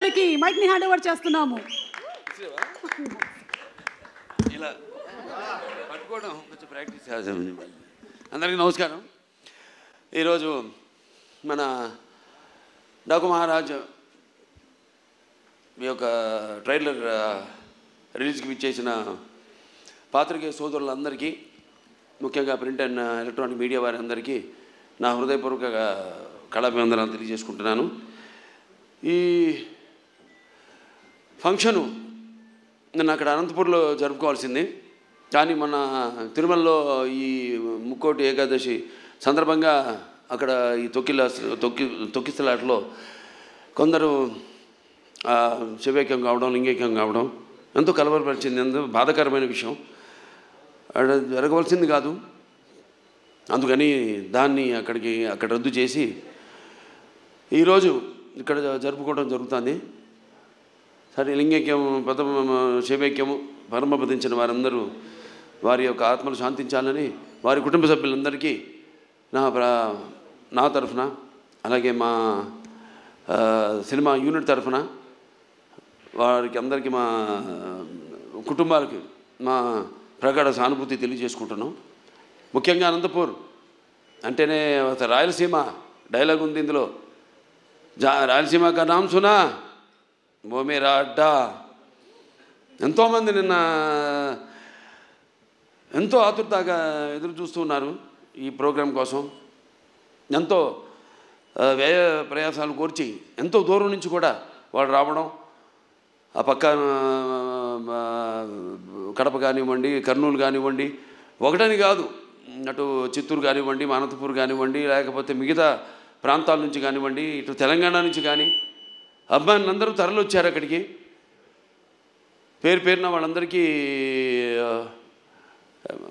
మైక్ని hand over చేస్తున్నాము. ఇలా పట్టుకోవడం కొంచెం ప్రాక్టీస్ చేద్దాం. అందరికీ నమస్కారం. ఈరోజు మన డాకు మహారాజ్ మీ యొక్క ట్రైలర్ రిలీజ్కి ఇచ్చేసిన పాత్రికేయ సోదరులందరికీ, ముఖ్యంగా ప్రింట్ అండ్ ఎలక్ట్రానిక్ మీడియా వారందరికీ నా హృదయపూర్వక కళాభివందనాలు తెలియజేసుకుంటున్నాను. ఈ ఫంక్షను నిన్న అక్కడ అనంతపూర్లో జరుపుకోవాల్సింది, కానీ మన తిరుమలలో ఈ ముక్కోటి ఏకాదశి సందర్భంగా అక్కడ ఈ తొక్కిసలాటలో కొందరు శివైక్యం కావడం, లింగైక్యం కావడం ఎంతో కలవరపరిచింది. ఎంతో బాధాకరమైన విషయం. అక్కడ జరగవలసింది కాదు, అందుకని దాన్ని అక్కడ రద్దు చేసి ఈరోజు ఇక్కడ జరుపుకోవడం జరుగుతుంది. సరే, లింగైక్యం శివైక్యము పరమపదించిన వారందరూ వారి యొక్క ఆత్మలు శాంతించాలని వారి కుటుంబ సభ్యులందరికీ నా తరఫున, అలాగే మా సినిమా యూనిట్ తరఫున వారికి అందరికీ, మా కుటుంబాలకి మా ప్రగాఢ సానుభూతి తెలియజేసుకుంటున్నాం. ముఖ్యంగా అనంతపూర్ అంటేనే రాయలసీమ డైలాగ్ ఉంది ఇందులో. రాయలసీమ కా నామ్ సునా ఓ మేరా అడ్డా. ఎంతోమంది నిన్న ఎంతో ఆతురతగా ఎదురు చూస్తున్నారు ఈ ప్రోగ్రాం కోసం. ఎంతో వ్యయ ప్రయాసాలు కోర్చి ఎంతో దూరం నుంచి కూడా వాళ్ళు రావడం, ఆ పక్క కడప కానివ్వండి, కర్నూలు కానివ్వండి, ఒకటని కాదు, అటు చిత్తూరు కానివ్వండి, అనంతపూర్ కానివ్వండి, లేకపోతే మిగతా ప్రాంతాల నుంచి కానివ్వండి, ఇటు తెలంగాణ నుంచి కానీ అబ్బాయిలందరూ తరలి వచ్చారు అక్కడికి. పేరున వాళ్ళందరికీ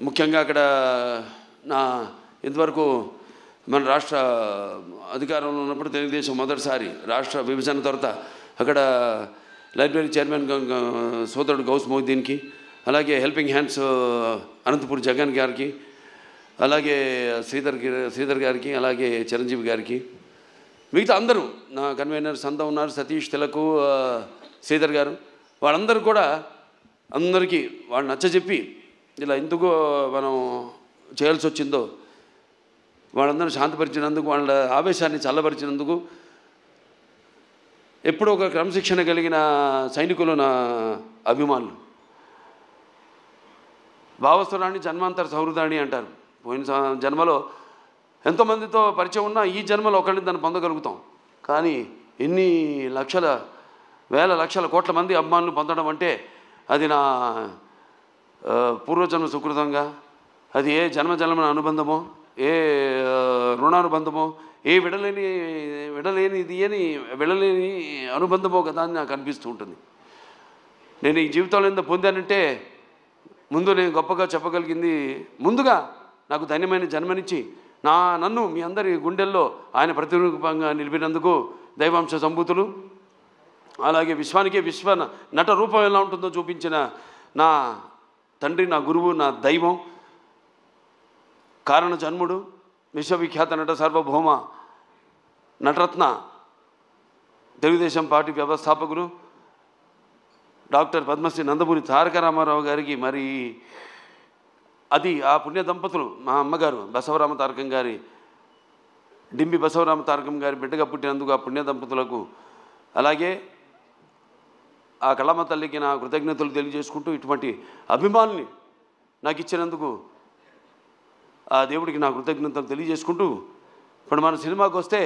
ముఖ్యంగా అక్కడ ఇంతవరకు మన రాష్ట్ర అధికారంలో ఉన్నప్పుడు తెలుగుదేశం మొదటిసారి రాష్ట్ర విభజన తర్వాత అక్కడ లైబ్రరీ చైర్మన్ సోదరుడు గౌస్ మొహిద్దీన్కి, అలాగే హెల్పింగ్ హ్యాండ్స్ అనంతపూర్ జగన్ గారికి, అలాగే శ్రీధర్ గారికి, అలాగే చిరంజీవి గారికి, మిగతా అందరూ నా కన్వీనర్ సంద ఉన్నారు, సతీష్ తిలకు, శ్రీధర్ గారు, వాళ్ళందరూ కూడా అందరికీ వాళ్ళు నచ్చజెప్పి ఇలా ఎందుకు మనం చేయాల్సి వచ్చిందో వాళ్ళందరూ శాంతపరిచినందుకు, వాళ్ళ ఆవేశాన్ని చల్లబరిచినందుకు, ఎప్పుడూ ఒక క్రమశిక్షణ కలిగిన సైనికులు నా అభిమానులు. భావస్వరాన్ని జన్మాంతర సౌహృదాన్ని అంటారు. పోయిన జన్మలో ఎంతోమందితో పరిచయం ఉన్నా ఈ జన్మలో ఒకరిని దాన్ని పొందగలుగుతాం. కానీ ఎన్ని లక్షల, వేల లక్షల కోట్ల మంది అభిమానులు పొందడం అంటే అది నా పూర్వజన్మ సుకృతంగా, అది ఏ జన్మజన్మ అనుబంధమో, ఏ రుణానుబంధమో, ఏ విడలేని అనుబంధమో కదా అని నాకు అనిపిస్తూ ఉంటుంది. నేను ఈ జీవితంలో ఎంత పొందానంటే, ముందు నేను గొప్పగా చెప్పగలిగింది, ముందుగా నాకు ధన్యమైన జన్మనిచ్చి నన్ను మీ అందరి గుండెల్లో ఆయన ప్రతిరూపంగా నిలిపినందుకు దైవాంశ సంభూతులు, అలాగే విశ్వానికే విశ్వ నట రూపం ఎలా ఉంటుందో చూపించిన నా తండ్రి, నా గురువు, నా దైవం, కారణ జన్ముడు, విశ్వవిఖ్యాత నట సార్వభౌమ నటరత్న, తెలుగుదేశం పార్టీ వ్యవస్థాపకులు డాక్టర్ పద్మశ్రీ నందమూరి తారక రామారావు గారికి, మరి అది ఆ పుణ్య దంపతులు, మా అమ్మగారు బసవరామ తారకం గారి, డింబి బసవరామ తారకం గారి బిడ్డగా పుట్టినందుకు ఆ పుణ్య దంపతులకు, అలాగే ఆ కళమ్మ తల్లికి నా కృతజ్ఞతలు తెలియజేసుకుంటూ, ఇటువంటి అభిమానుల్ని నాకు ఇచ్చినందుకు ఆ దేవుడికి నా కృతజ్ఞతలు తెలియజేసుకుంటూ, ఇప్పుడు మన సినిమాకి వస్తే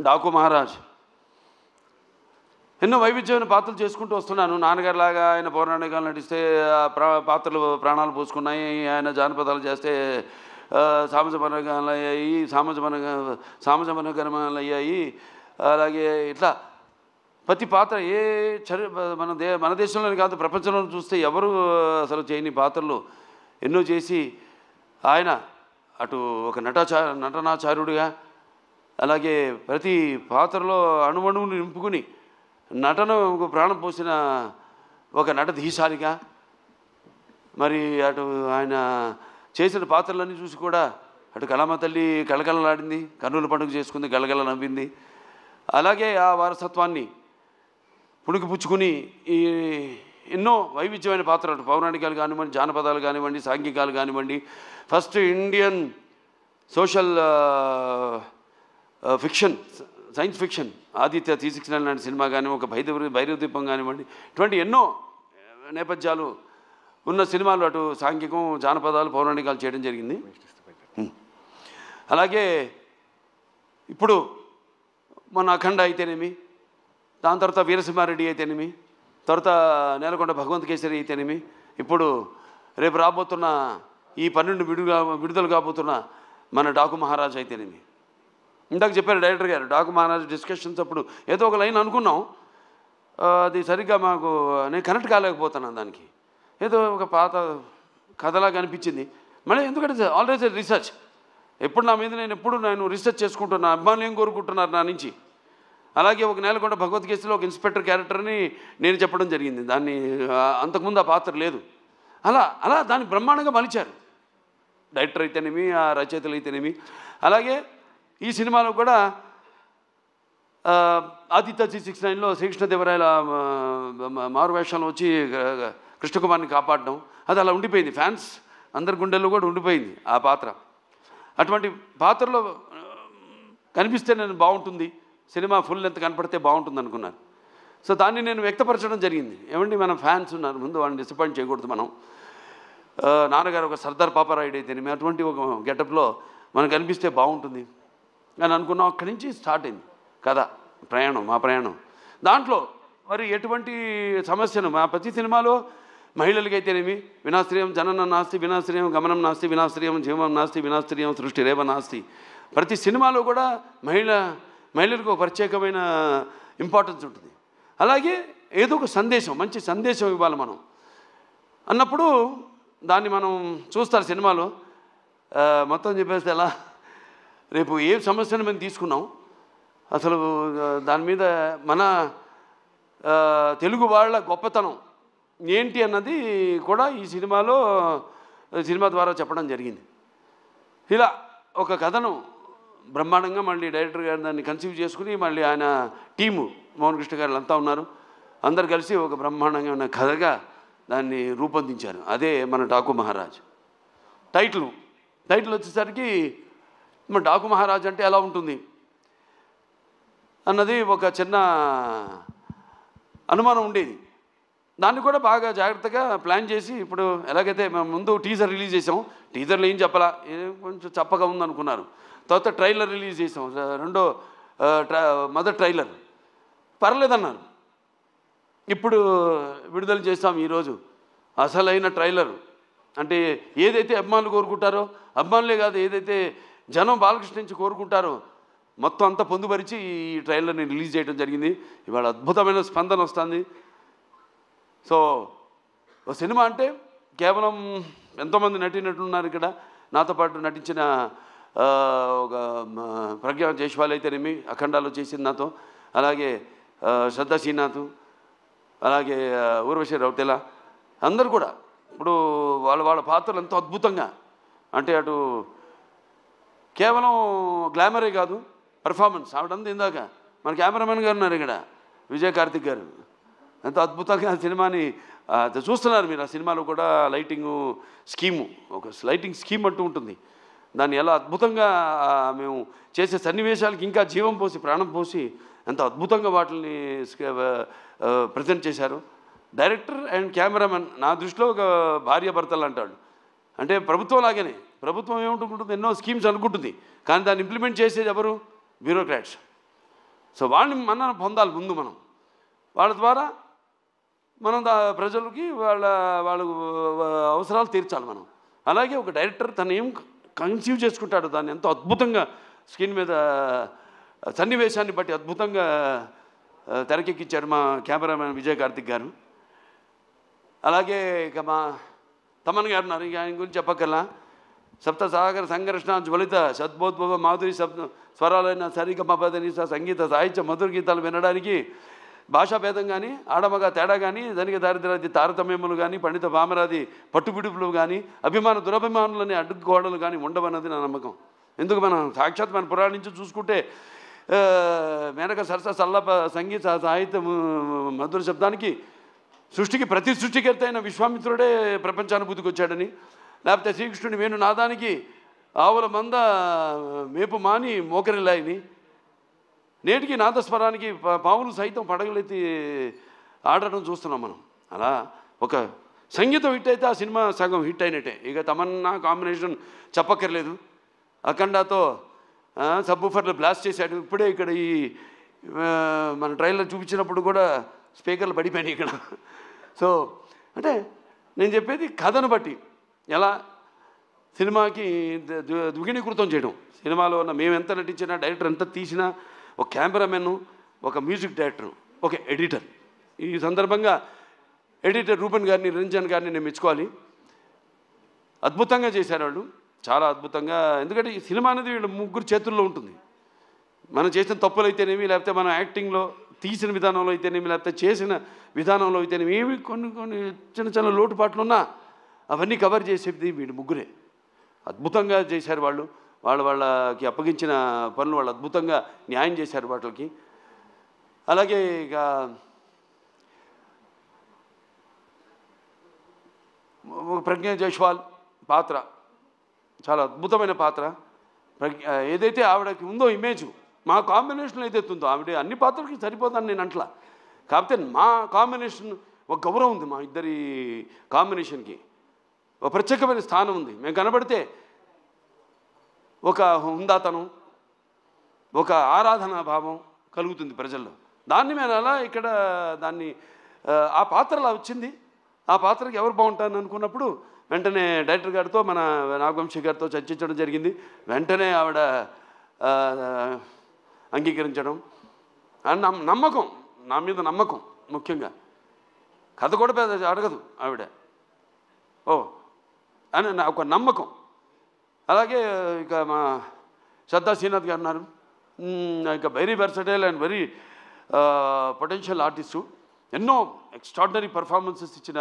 డాకు మహారాజ్ ఎన్నో వైవిధ్యమైన పాత్రలు చేసుకుంటూ వస్తున్నాను. నాన్నగారిలాగా ఆయన పౌరాణికాలు నటిస్తే పాత్రలు ప్రాణాలు పోసుకున్నాయి, ఆయన జానపదాలు చేస్తే సామాజమనగాలు అయ్యాయి, సామాజమనగరమాలు అయ్యాయి. అలాగే ఇట్లా ప్రతి పాత్ర మన దేశంలోనే కాదు ప్రపంచంలో చూస్తే ఎవరు అసలు చేయని పాత్రలు ఎన్నో చేసి ఆయన అటు ఒక నటనాచార్యుడిగా, అలాగే ప్రతి పాత్రలో అణువణువును నింపుకుని నటనకు ప్రాణం పోసిన ఒక నటధీశాలిగా, మరి అటు ఆయన చేసిన పాత్రలన్నీ చూసి కూడా అటు కళమ్మ తల్లి కళకళలాడింది, కర్నూలు పండుగ చేసుకుంది, గలగల నవ్వింది. అలాగే ఆ వారసత్వాన్ని పుణికిపుచ్చుకుని ఈ ఎన్నో వైవిధ్యమైన పాత్రలు, పౌరాణికాలు కానివ్వండి, జానపదాలు కానివ్వండి, సాంఘికాలు కానివ్వండి, first Indian social fiction, science fiction Aditya 369 లాంటి సినిమా కానీ, ఒక భైరవ దీపం కానివ్వండి, ఇటువంటి ఎన్నో నేపథ్యాలు ఉన్న సినిమాలు అటు సాంఘికం, జానపదాలు, పౌరాణికాలు చేయడం జరిగింది. అలాగే ఇప్పుడు మన అఖండ అయితేనేమి, దాని తర్వాత వీరసింహారెడ్డి అయితేనేమి, తర్వాత నేలకొండ భగవంత్ కేసరి అయితేనేమి, ఇప్పుడు రేపు రాబోతున్న ఈ 12 విడుదల కాబోతున్న మన డాకు మహారాజ్ అయితేనేమి. ఇందాక చెప్పారు డైరెక్టర్ గారు, డాకు మహారాజ్ డిస్కషన్స్ అప్పుడు ఏదో ఒక లైన్ అనుకున్నాం, అది సరిగ్గా నేను కనెక్ట్ కాలేకపోతున్నాను. దానికి ఏదో ఒక పాత కథలాగా అనిపించింది. మళ్ళీ ఎందుకంటే ఆల్వేస్ రీసెర్చ్, ఎప్పుడు నా మీద నేను రీసెర్చ్ చేసుకుంటున్నాను, అభిమానులు ఏం కోరుకుంటున్నారు నా నుంచి. అలాగే ఒక నేలకొండ భగవత్ కేసులో ఒక ఇన్స్పెక్టర్ క్యారెక్టర్ని నేను చెప్పడం జరిగింది. దాన్ని అంతకుముందు ఆ పాత్ర లేదు. అలా దాన్ని బ్రహ్మాండంగా మలిచారు డైరెక్టర్ అయితేనేమి, ఆ రచయితలు అయితేనేమి. అలాగే ఈ సినిమాలో కూడా ఆదిత్య 369లో శ్రీకృష్ణదేవరాయల మారువేషంలో వచ్చి కృష్ణకుమార్ని కాపాడడం, అది అలా ఉండిపోయింది. ఫ్యాన్స్ అందరి గుండెల్లో కూడా ఉండిపోయింది ఆ పాత్ర. అటువంటి పాత్రలో కనిపిస్తే నేను బాగుంటుంది, సినిమా ఫుల్ లెంత్ కనపడితే బాగుంటుంది అనుకున్నాను. సో దాన్ని నేను వ్యక్తపరచడం జరిగింది. ఏమండి, మన ఫ్యాన్స్ ఉన్నారు, ముందు వాళ్ళని డిసప్పాయింట్ చేయకూడదు మనం. నాన్నగారు ఒక సర్దార్ పాపారాయుడు అయితేనేమి, అటువంటి ఒక గెటప్లో మనకు కనిపిస్తే బాగుంటుంది అని అనుకున్నాం. అక్కడి నుంచి స్టార్ట్ అయింది కథ ప్రయాణం, మా ప్రయాణం. దాంట్లో మరి ఎటువంటి సమస్యను మా ప్రతి సినిమాలో మహిళలకైతేనేమి, వినాశ్రయం జననం నాస్తి, వినాశ్రయం గమనం నాస్తి, వినాశ్రయం జీవం నాస్తి, వినాశ్రయం సృష్టి రేవ నాస్తి. ప్రతి సినిమాలో కూడా మహిళలకు ఒక ప్రత్యేకమైన ఇంపార్టెన్స్ ఉంటుంది. అలాగే ఏదో ఒక సందేశం, మంచి సందేశం ఇవ్వాలి మనం అన్నప్పుడు దాన్ని మనం చూస్తారు సినిమాలో. మొత్తం చెప్పేస్తే ఎలా, రేపు ఏ సమస్యను మేము తీసుకున్నాం, అసలు దాని మీద మన తెలుగు వాళ్ళ గొప్పతనం ఏంటి అన్నది కూడా ఈ సినిమా ద్వారా చెప్పడం జరిగింది. ఇలా ఒక కథను బ్రహ్మాండంగా మళ్ళీ డైరెక్టర్ గారు దాన్ని కన్సీవ్ చేసుకుని, మళ్ళీ ఆయన టీము మోహన్ కృష్ణ గారు అంతా ఉన్నారు, అందరు కలిసి ఒక బ్రహ్మాండంగా ఉన్న కథగా దాన్ని రూపొందించారు. అదే మన డాకు మహారాజ్. టైటిల్ వచ్చేసరికి మన డాకు మహారాజ్ అంటే ఎలా ఉంటుంది అన్నది ఒక చిన్న అనుమానం ఉండేది. దాన్ని కూడా బాగా జాగ్రత్తగా ప్లాన్ చేసి, ఇప్పుడు ఎలాగైతే మేము ముందు టీజర్ రిలీజ్ చేసాం, టీజర్లో ఏం చెప్పాలా, కొంచెం చప్పగా ఉందనుకున్నారు. తర్వాత ట్రైలర్ రిలీజ్ చేసాం, మొదటి ట్రైలర్ పర్లేదన్నారు. ఇప్పుడు విడుదల చేస్తాం ఈరోజు అసలైన ట్రైలర్. అంటే ఏదైతే అభిమానులు కోరుకుంటారో, అభిమానులే కాదు, ఏదైతే జనం బాలకృష్ణ నుంచి కోరుకుంటారో మొత్తం అంతా పొందుపరిచి ఈ ట్రైలర్ని రిలీజ్ చేయడం జరిగింది. ఇవాళ అద్భుతమైన స్పందన వస్తుంది. సో ఒక సినిమా అంటే కేవలం ఎంతోమంది నటీనటులున్నారు ఇక్కడ. నాతో పాటు నటించిన ఒక ప్రజ్ఞా జైస్వాల్ అయితేనేమి, అఖండాలో చేసింది నాతో, అలాగే శ్రద్ధా శ్రీనాథ్, అలాగే ఊర్వశి రౌతెల, అందరూ కూడా ఇప్పుడు వాళ్ళ పాత్రలు ఎంతో అద్భుతంగా, అంటే అటు కేవలం గ్లామరే కాదు, పెర్ఫార్మెన్స్ ఆవిడంతా. ఇందాక మన కెమెరామెన్ గారు ఉన్నారు ఇక్కడ, విజయ్ కార్తిక్ గారు, ఎంతో అద్భుతంగా సినిమాని చూస్తున్నారు మీరు. ఆ సినిమాలో కూడా లైటింగు స్కీము, ఒక లైటింగ్ స్కీమ్ అంటూ ఉంటుంది. దాన్ని ఎలా అద్భుతంగా మేము చేసే సన్నివేశాలకి ఇంకా జీవం పోసి, ప్రాణం పోసి ఎంత అద్భుతంగా వాటిని ప్రజెంట్ చేశారు. డైరెక్టర్ అండ్ కెమెరామెన్ నా దృష్టిలో ఒక భార్యాభర్తలు అంటాడు. అంటే ప్రభుత్వం లాగానే, ప్రభుత్వం ఏముంటుంది, ఎన్నో స్కీమ్స్ అనుకుంటుంది, కానీ దాన్ని ఇంప్లిమెంట్ చేసేది ఎవరు? బ్యూరోక్రాట్స్. సో వాళ్ళని మనం పొందాలి ముందు, మనం వాళ్ళ ద్వారా మనం ప్రజలకి వాళ్ళ అవసరాలు తీర్చాలి మనం. అలాగే ఒక డైరెక్టర్ తను ఏం కన్సీవ్ చేసుకుంటాడు, దాన్ని ఎంతో అద్భుతంగా స్క్రీన్ మీద సన్నివేశాన్ని బట్టి అద్భుతంగా తెరకెక్కించాడు మా కెమెరామెన్ విజయ్ కార్తిక్ గారు. అలాగే ఇక మా తమన్ గారు ఉన్నారు, ఇక ఆయన గురించి చెప్పక్కర్లా. సప్త సాగర సంఘర్షణ జ్వలిత సద్భోద్భవ మాధురి స్వరాలైన సరిగమపదని సంగీత సాహిత్య మధుర గీతాలు వినడానికి భాషాభేదం కానీ, ఆడమగా తేడా కానీ, ధనిక దారిద్ర్యాది తారతమ్యములు కానీ, పండిత పామరాది పట్టుబిడుపులు కానీ, అభిమాన దురభిమానులని అడ్డుగోడలు కానీ ఉండవన్నది నా నమ్మకం. ఎందుకు మనం సాక్షాత్ మన పురాణం నుంచి చూసుకుంటే మేనక సరస సల్లప సంగీత సాహిత్య మధుర శబ్దానికి సృష్టికి ప్రతి సృష్టికర్త అయిన విశ్వామిత్రుడే ప్రపంచానుభూతికి వచ్చాడని, లేకపోతే శ్రీకృష్ణుని వేణునాదానికి ఆవుల మంద మేపు మాని మోకరిల్లాయని, నేటికి నాదస్వరానికి పావులు సైతం పడగలెత్తి ఆడడం చూస్తున్నాం మనం. అలా ఒక సంగీతం హిట్ అయితే ఆ సినిమా సగం హిట్ అయినట్టే. ఇక తమన్నా కాంబినేషన్ చెప్పక్కర్లేదు, అఖండాతో సబ్బూఫర్లు బ్లాస్ట్ చేశాడు. ఇప్పుడే ఇక్కడ ఈ మన ట్రైలర్ చూపించినప్పుడు కూడా స్పీకర్లు పడిపోయినాయి ఇక్కడ. సో అంటే నేను చెప్పేది కథను బట్టి ఎలా సినిమాకి ద్విగుణీకృతం చేయడం. సినిమాలో ఉన్న మేము ఎంత నటించినా, డైరెక్టర్ ఎంత తీసినా, ఒక కెమెరామెన్, ఒక మ్యూజిక్ డైరెక్టర్, ఒక ఎడిటర్. ఈ సందర్భంగా ఎడిటర్ రూపన్ గారిని, రంజన్ గారిని నేను మెచ్చుకోవాలి. అద్భుతంగా చేశారు వాళ్ళు, చాలా అద్భుతంగా. ఎందుకంటే ఈ సినిమా అనేది వీళ్ళ ముగ్గురు చేతుల్లో ఉంటుంది. మనం చేసిన తప్పులు అయితేనేమి, లేకపోతే మనం యాక్టింగ్లో తీసిన విధానంలో అయితేనేమి, లేకపోతే చేసిన విధానంలో అయితేనేమి, ఏమి కొన్ని చిన్న చిన్న లోటుపాట్లు ఉన్నా అవన్నీ కవర్ చేసేది వీళ్ళు ముగ్గురే. అద్భుతంగా చేశారు వాళ్ళు. వాళ్ళకి అప్పగించిన పనులు వాళ్ళు అద్భుతంగా న్యాయం చేశారు వాటికి. అలాగే ఇక ప్రజ్ఞ జైస్వాల్ పాత్ర చాలా అద్భుతమైన పాత్ర. ఏదైతే ఆవిడకి ఉందో ఇమేజ్, మా కాంబినేషన్ ఏదైతే ఉందో, ఆవిడ అన్ని పాత్రలకి సరిపోతాను నేను అంట్లా. కాకపోతే మా కాంబినేషన్ ఒక గౌరవం ఉంది, మా ఇద్దరి కాంబినేషన్కి ఒక ప్రత్యేకమైన స్థానం ఉంది. మేము కనబడితే ఒక హుందాతనం, ఒక ఆరాధనా భావం కలుగుతుంది ప్రజల్లో. దాన్ని మేము అలా ఇక్కడ దాన్ని ఆ పాత్ర అలా వచ్చింది. ఆ పాత్రకి ఎవరు బాగుంటారని అనుకున్నప్పుడు వెంటనే డైరెక్టర్ గారితో, మన నాగవంశీ గారితో చర్చించడం జరిగింది. వెంటనే ఆవిడ అంగీకరించడం, నమ్మకం, నా మీద నమ్మకం. ముఖ్యంగా కథ కూడా పెద్ద అడగదు ఆవిడ, ఓ అని నా ఒక నమ్మకం. అలాగే ఇక మా శ్రద్ధా శ్రీనాథ్ గారు ఉన్నారు. ఇక very versatile and very potential artist. ఎన్నో ఎక్స్ట్రాడినరీ పర్ఫార్మెన్సెస్ ఇచ్చిన,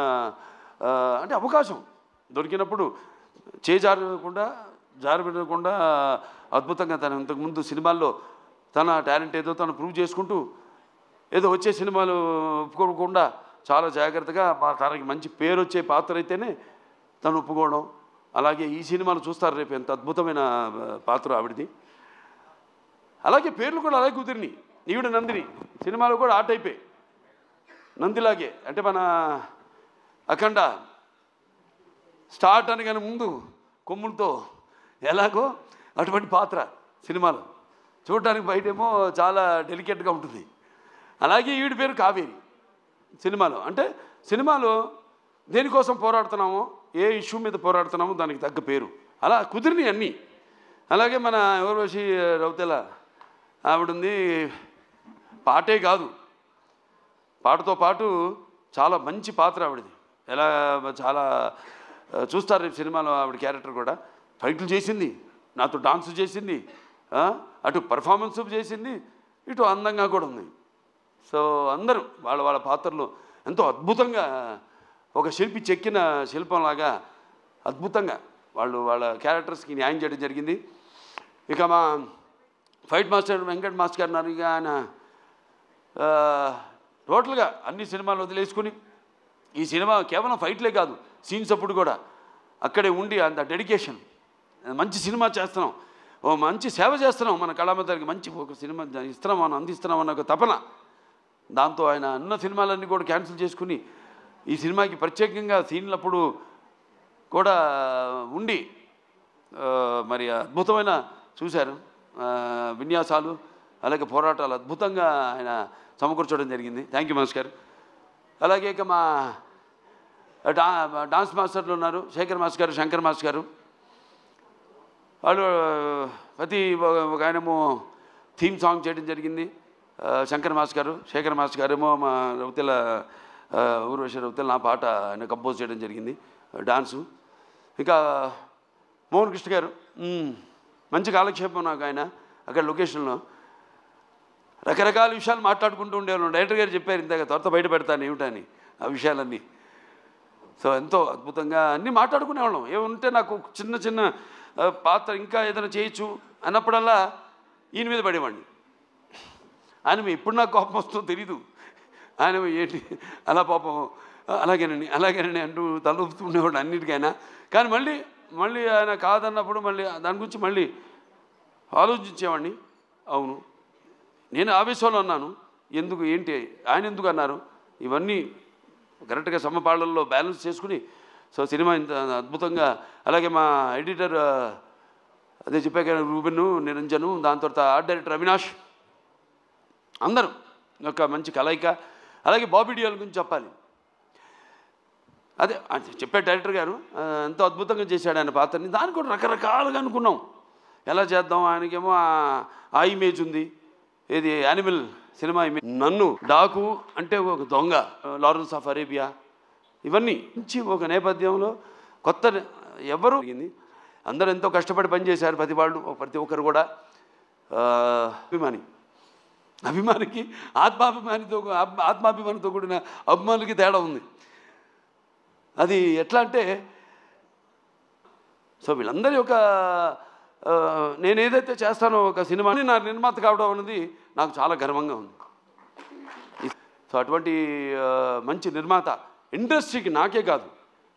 అంటే అవకాశం దొరికినప్పుడు జారబెట్టకుండా అద్భుతంగా తను ఇంతకుముందు సినిమాల్లో తన టాలెంట్ ఏదో తను ప్రూవ్ చేసుకుంటూ, ఏదో వచ్చే సినిమాలు ఒప్పుకోకుండా చాలా జాగ్రత్తగా తనకి మంచి పేరు వచ్చే పాత్ర అయితేనే తను ఒప్పుకోవడం. అలాగే ఈ సినిమాలు చూస్తారు రేపు, ఎంత అద్భుతమైన పాత్ర ఆవిడది. అలాగే పేర్లు కూడా అలాగే కుదిరినాయి. ఈవిడ నందిని సినిమాలో కూడా ఆ టైపే, నందిలాగే. అంటే మన అఖండ స్టార్ట్ అనగానే ముందు కొమ్ములతో ఎలాగో అటువంటి పాత్ర సినిమాలో చూడటానికి బయటేమో చాలా డెలికేట్గా ఉంటుంది. అలాగే ఈవిడ పేరు కావేరి సినిమాలో. అంటే సినిమాలో దేనికోసం పోరాడుతున్నామో, ఏ ఇష్యూ మీద పోరాడుతున్నామో దానికి తగ్గ పేరు అలా కుదిరినాయి అన్నీ. అలాగే మన ఊర్వశి రౌతెల ఆవిడుంది. పాటే కాదు, పాటతో పాటు చాలా మంచి పాత్ర ఆవిడది. ఎలా చాలా చూస్తారు రేపు సినిమాలో ఆవిడ క్యారెక్టర్ కూడా. ఫైట్లు చేసింది, నాతో డాన్స్ చేసింది, అటు పర్ఫార్మెన్స్ చేసింది, ఇటు అందంగా కూడా ఉంది. సో అందరూ వాళ్ళ పాత్రలు ఎంతో అద్భుతంగా, ఒక శిల్పి చెక్కిన శిల్పంలాగా అద్భుతంగా వాళ్ళ క్యారెక్టర్స్కి న్యాయం చేయడం జరిగింది. ఇక మా ఫైట్ మాస్టర్ వెంకట్ మాస్టర్ గారు ఉన్నారు. ఇక ఆయన టోటల్గా అన్ని సినిమాలు వదిలేసుకుని ఈ సినిమా కేవలం ఫైట్లే కాదు, సీన్స్ అప్పుడు కూడా అక్కడే ఉండి అంత డెడికేషన్, మంచి సినిమా చేస్తున్నాం, ఓ మంచి సేవ చేస్తున్నాం మన కళామందరికి, మంచి ఒక సినిమా ఇస్తున్నాం, మనం అందిస్తున్నాం అన్న ఒక తపన. దాంతో ఆయన అన్న సినిమాలన్నీ కూడా క్యాన్సిల్ చేసుకుని ఈ సినిమాకి ప్రత్యేకంగా సీన్లప్పుడు కూడా ఉండి మరి అద్భుతమైన చూశారు విన్యాసాలు, అలాగే పోరాటాలు అద్భుతంగా ఆయన సమకూర్చడం జరిగింది. థ్యాంక్ యూ మనోజ్ గారు. అలాగే ఇక మా డాన్స్ మాస్టర్లు ఉన్నారు, శేఖర్ మాస్టర్ గారు, శంకర్ మాస్టర్ గారు. వాళ్ళు ప్రతి ఒక ఆయనేమో థీమ్ సాంగ్ చేయడం జరిగింది, శంకర్ మాస్టర్ గారు. శేఖర్ మాస్టర్ గారేమో మా రౌతెల ఊర్వశి రౌతెల నా పాట ఆయన కంపోజ్ చేయడం జరిగింది, డాన్సు. ఇంకా మోహన్ కృష్ణ గారు మంచి కాలక్షేపం నాకు. ఆయన అక్కడ లొకేషన్లో రకరకాల విషయాలు మాట్లాడుకుంటూ ఉండేవాళ్ళం. డైరెక్టర్ గారు చెప్పారు ఇందాక, త్వరత బయట పెడతాను ఏమిటని ఆ విషయాలన్నీ. సో ఎంతో అద్భుతంగా అన్నీ మాట్లాడుకునేవాళ్ళం. ఏముంటే నాకు చిన్న చిన్న పాత్ర ఇంకా ఏదైనా చేయొచ్చు అన్నప్పుడల్లా ఈయన మీద పడేవాడిని. ఆయన ఎప్పుడు నాకు కోపం వస్తుందో తెలీదు. ఆయన ఏంటి అలా పాపం అలాగేనండి అంటూ తలూపుతుండేవాడు అన్నిటికైనా. కానీ మళ్ళీ ఆయన కాదన్నప్పుడు మళ్ళీ దాని గురించి మళ్ళీ ఆలోచించేవాడిని. అవును, నేను ఆవేశంలో అన్నాను, ఎందుకు ఏంటి ఆయన ఎందుకు అన్నారు, ఇవన్నీ కరెక్ట్గా సమపాళ్ళల్లో బ్యాలెన్స్ చేసుకుని సో సినిమా ఇంత అద్భుతంగా. అలాగే మా ఎడిటర్ అదే చెప్పాక రూబెన్, నిరంజను, దాని తర్వాత ఆర్ట్ డైరెక్టర్ అవినాష్, అందరూ ఒక మంచి కలయిక. అలాగే బాబీ డియోల్ గురించి చెప్పాలి. అదే చెప్పే డైరెక్టర్ గారు ఎంతో అద్భుతంగా చేశాడు ఆయన పాత్రని. దాన్ని కూడా రకరకాలుగా అనుకున్నాం, ఎలా చేద్దాం. ఆయనకేమో ఆ ఇమేజ్ ఉంది, ఏది యానిమల్ సినిమా ఇమేజ్. నన్ను డాకు అంటే ఒక దొంగ, లారెన్స్ ఆఫ్ అరేబియా, ఇవన్నీ మంచి ఒక నేపథ్యంలో కొత్త ఎవరు అందరూ ఎంతో కష్టపడి పనిచేశారు. ప్రతి ఒక్కరు కూడా అభిమానికి ఆత్మాభిమానితో కూడిన అభిమానులకి తేడా ఉంది. అది ఎట్లా అంటే సో వీళ్ళందరి యొక్క నేను ఏదైతే చేస్తానో ఒక సినిమాని నా నిర్మాత కావడం అనేది నాకు చాలా గర్వంగా ఉంది. సో అటువంటి మంచి నిర్మాత ఇండస్ట్రీకి, నాకే కాదు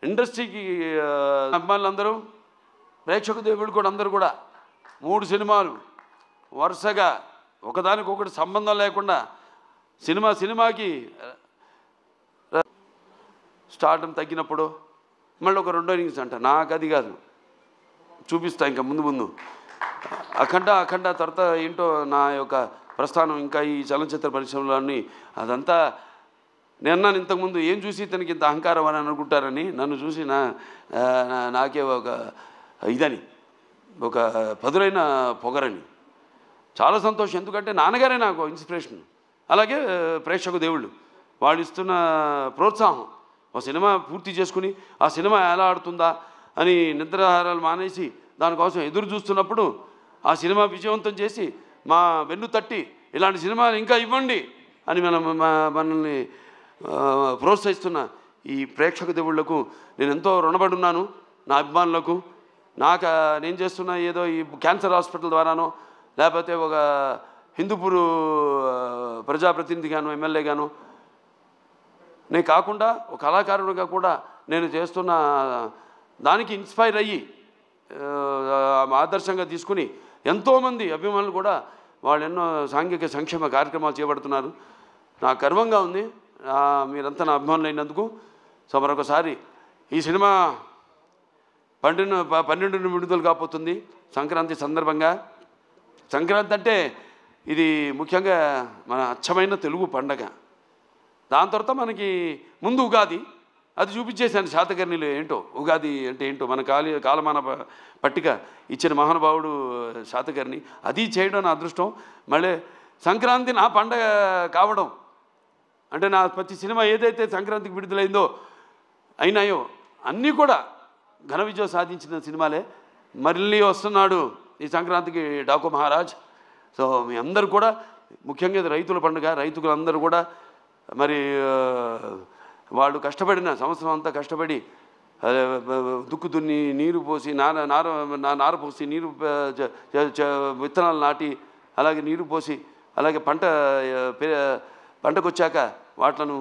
ఇండస్ట్రీకి అభిమానులందరూ, ప్రేక్షక దేవుడు కూడా అందరూ కూడా 3 సినిమాలు వరుసగా ఒకదానికొకటి సంబంధం లేకుండా సినిమాకి స్టార్టం తగ్గినప్పుడు మళ్ళీ ఒక 2వ ఇన్నింగ్స్ అంట. నాకు అది కాదు, చూపిస్తా ఇంకా ముందు అఖండ తర్వాత ఏంటో నా యొక్క ప్రస్థానం ఇంకా ఈ చలనచిత్ర పరిశ్రమలోని అదంతా. నేను అన్నాను ఇంతకుముందు, ఏం చూసి ఇతనికి ఇంత అహంకారం అని అనుకుంటారని, నన్ను చూసి నాకే ఒక ఇదని, ఒక పదులైన పొగరని. చాలా సంతోషం, ఎందుకంటే నాన్నగారే నాకు ఇన్స్పిరేషన్. అలాగే ప్రేక్షక దేవుళ్ళు వాళ్ళు ఇస్తున్న ప్రోత్సాహం. ఒక సినిమా పూర్తి చేసుకుని ఆ సినిమా ఎలా ఆడుతుందా అని నిద్రాహారాలు మానేసి దానికోసం ఎదురు చూస్తున్నప్పుడు ఆ సినిమా విజయవంతం చేసి మా వెన్ను తట్టి ఇలాంటి సినిమాలు ఇంకా ఇవ్వండి అని మనల్ని ప్రోత్సహిస్తున్న ఈ ప్రేక్షక దేవుళ్లకు నేను ఎంతో రుణపడి ఉన్నాను. నా అభిమానులకు, నేను చేస్తున్న ఏదో ఈ క్యాన్సర్ హాస్పిటల్ ద్వారానో లేకపోతే ఒక హిందూపూర్ ప్రజాప్రతినిధిగాను ఎమ్మెల్యేగాను నేను కాకుండా ఒక కళాకారుడిగా కూడా నేను చేస్తున్న దానికి ఇన్స్పైర్ అయ్యి ఆదర్శంగా తీసుకుని ఎంతోమంది అభిమానులు కూడా వాళ్ళు ఎన్నో సాంఘిక సంక్షేమ కార్యక్రమాలు చేపడుతున్నారు. నాకు గర్వంగా ఉంది మీరంతా నా అభిమానులు అయినందుకు. సో మరొకసారి ఈ సినిమా 12 విడుదల కాబోతుంది సంక్రాంతి సందర్భంగా. సంక్రాంతి అంటే ఇది ముఖ్యంగా మన అచ్చమైన తెలుగు పండగ. దాని తర్వాత మనకి ముందు ఉగాది, అది చూపించేశాను శాతకర్ణిలో ఏంటో ఉగాది అంటే ఏంటో మన కాలమాన పట్టిక ఇచ్చిన మహానుభావుడు శాతకర్ణి. అది చేయడం నా అదృష్టం. మళ్ళీ సంక్రాంతి నా పండగ కావడం అంటే నా ప్రతి సినిమా ఏదైతే సంక్రాంతికి అయినాయో అన్నీ కూడా ఘన విజయం సాధించిన సినిమాలే. మళ్ళీ వస్తున్నాడు ఈ సంక్రాంతికి డాకు మహారాజ్. సో మీ అందరూ కూడా ముఖ్యంగా ఇది రైతుల పండుగ. రైతులందరూ కూడా మరి వాళ్ళు కష్టపడిన సంవత్సరం అంతా కష్టపడి దుక్కు దున్ని నీరు పోసి నార పోసి నీరు విత్తనాలు నాటి అలాగే నీరు పోసి అలాగే పంటకు వచ్చాక వాటిలను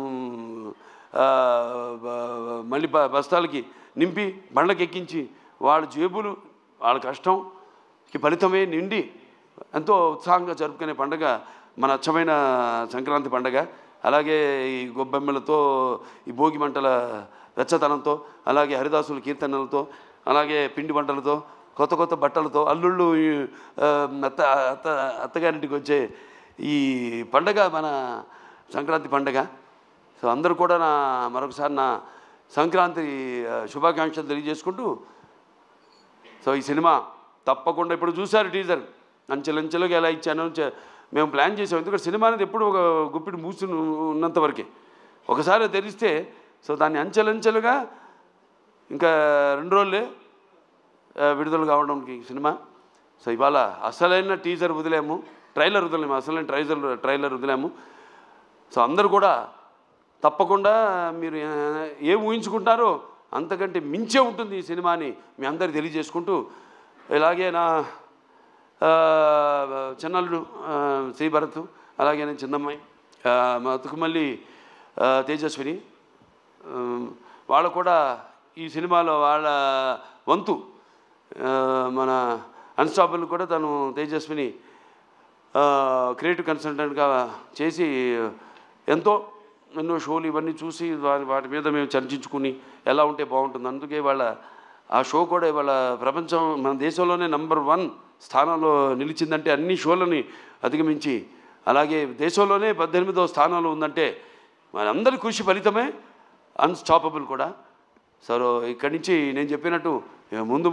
మళ్ళీ బస్తాలకి నింపి బండ్లకు ఎక్కించి వాళ్ళ జేబులు వాళ్ళ కష్టంకి ఫలితమే నిండి ఎంతో ఉత్సాహంగా జరుపుకునే పండుగ మన అచ్చమైన సంక్రాంతి పండుగ. అలాగే ఈ గొబ్బెమ్మలతో, ఈ భోగి మంటల వెచ్చతనంతో, అలాగే హరిదాసుల కీర్తనలతో, అలాగే పిండి వంటలతో, కొత్త బట్టలతో, అల్లుళ్ళు అత్తగారింటికి వచ్చే ఈ పండగ మన సంక్రాంతి పండగ. సో అందరూ కూడా మరొకసారి నా సంక్రాంతి శుభాకాంక్షలు తెలియజేసుకుంటూ, సో ఈ సినిమా తప్పకుండా ఇప్పుడు చూశారు టీజర్, అంచెలంచెలుగా ఎలా ఇచ్చాను మేము ప్లాన్ చేసాం. ఎందుకంటే సినిమా అనేది ఎప్పుడు ఒక గుప్పిడి మూసి ఉన్నంత వరకే, ఒకసారి తెరిస్తే సో దాన్ని అంచెలంచెలుగా ఇంకా 2 రోజులే విడుదల కావడానికి సినిమా. సో ఇవాళ అసలైన టీజర్ వదిలేము, ట్రైలర్ వదిలేము, అసలైన ట్రైలర్ వదిలేము. సో అందరూ కూడా తప్పకుండా మీరు ఏం ఊహించుకుంటారో అంతకంటే మించే ఉంటుంది ఈ సినిమాని మీ అందరికీ తెలియజేసుకుంటూ, ఇలాగే నా చిన్నల్లుడు శ్రీభరత్ అలాగే నేను చిన్నమ్మాయి, మా తుకుమల్లి తేజస్విని, వాళ్ళు కూడా ఈ సినిమాలో వాళ్ళ వంతు మన అన్స్టాపబుల్ కూడా తను తేజస్విని క్రియేటివ్ కన్సల్టెంట్గా చేసి ఎన్నో షోలు ఇవన్నీ చూసి వాటి మీద మేము చర్చించుకుని ఎలా ఉంటే బాగుంటుంది. అందుకే వాళ్ళ ఆ షో కూడా ఇవాళ ప్రపంచం మన దేశంలోనే #1 స్థానంలో నిలిచిందంటే అన్ని షోలని అధిగమించి, అలాగే దేశంలోనే 18వ స్థానంలో ఉందంటే మనందరి కృషి ఫలితమే అన్స్టాపబుల్ కూడా. సో ఇక్కడి నుంచి నేను చెప్పినట్టు ముందు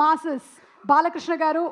మాసెస్ బాలకృష్ణ గారు